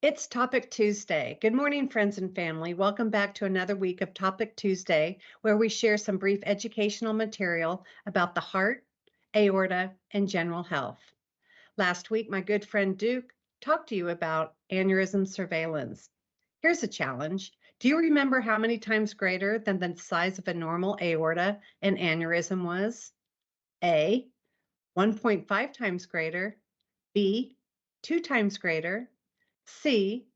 It's Topic Tuesday. Good morning, friends and family. Welcome back to another week of Topic Tuesday, where we share some brief educational material about the heart, aorta, and general health. Last week, my good friend Duke talked to you about aneurysm surveillance. Here's a challenge. Do you remember how many times greater than the size of a normal aorta an aneurysm was? A, 1.5 times greater, B, 2 times greater, C,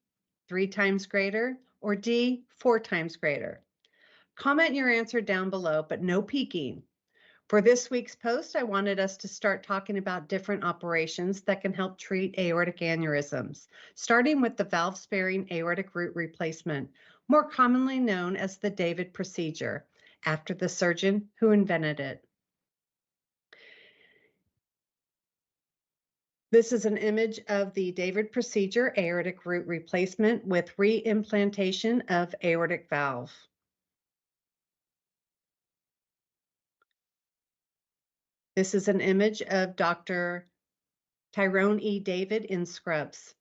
3 times greater, or D, 4 times greater? Comment your answer down below, but no peeking. For this week's post, I wanted us to start talking about different operations that can help treat aortic aneurysms, starting with the valve-sparing aortic root replacement, more commonly known as the David procedure, after the surgeon who invented it. This is an image of the David procedure, aortic root replacement with reimplantation of aortic valve. This is an image of Dr. Tyrone E. David in scrubs.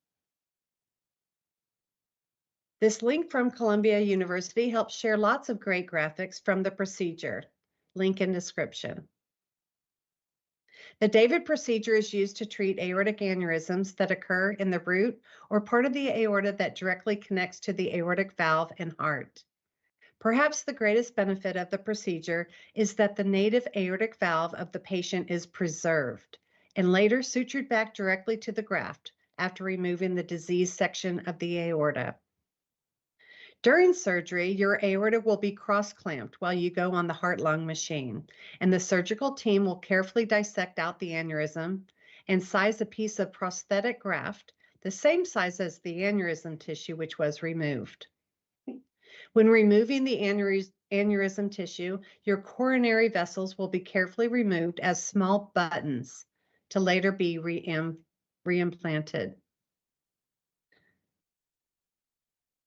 This link from Columbia University helps share lots of great graphics from the procedure. Link in description. The David procedure is used to treat aortic aneurysms that occur in the root or part of the aorta that directly connects to the aortic valve and heart. Perhaps the greatest benefit of the procedure is that the native aortic valve of the patient is preserved and later sutured back directly to the graft after removing the diseased section of the aorta. During surgery, your aorta will be cross-clamped while you go on the heart-lung machine, and the surgical team will carefully dissect out the aneurysm and size a piece of prosthetic graft, the same size as the aneurysm tissue which was removed. When removing the aneurysm tissue, your coronary vessels will be carefully removed as small buttons to later be reimplanted.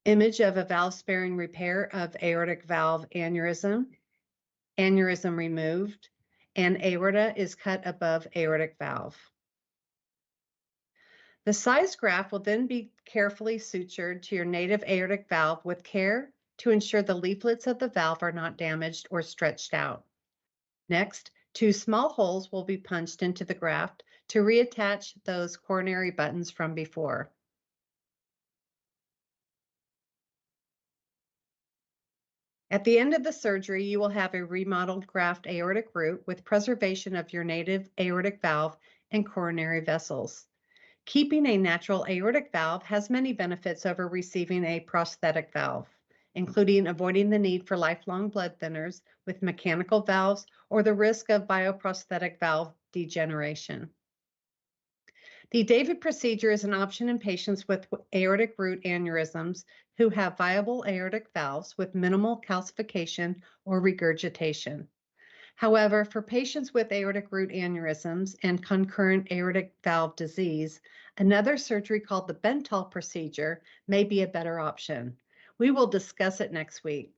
Image of a valve-sparing repair of aortic valve aneurysm. Aneurysm removed, and aorta is cut above aortic valve. The sized graft will then be carefully sutured to your native aortic valve with care to ensure the leaflets of the valve are not damaged or stretched out. Next, 2 small holes will be punched into the graft to reattach those coronary buttons from before. At the end of the surgery, you will have a remodeled graft aortic root with preservation of your native aortic valve and coronary vessels. Keeping a natural aortic valve has many benefits over receiving a prosthetic valve, including avoiding the need for lifelong blood thinners with mechanical valves or the risk of bioprosthetic valve degeneration. The David procedure is an option in patients with aortic root aneurysms who have viable aortic valves with minimal calcification or regurgitation. However, for patients with aortic root aneurysms and concurrent aortic valve disease, another surgery called the Bentall procedure may be a better option. We will discuss it next week.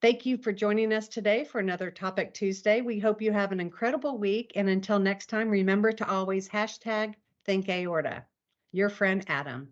Thank you for joining us today for another Topic Tuesday. We hope you have an incredible week. And until next time, remember to always #ThinkAorta. Your friend, Adam.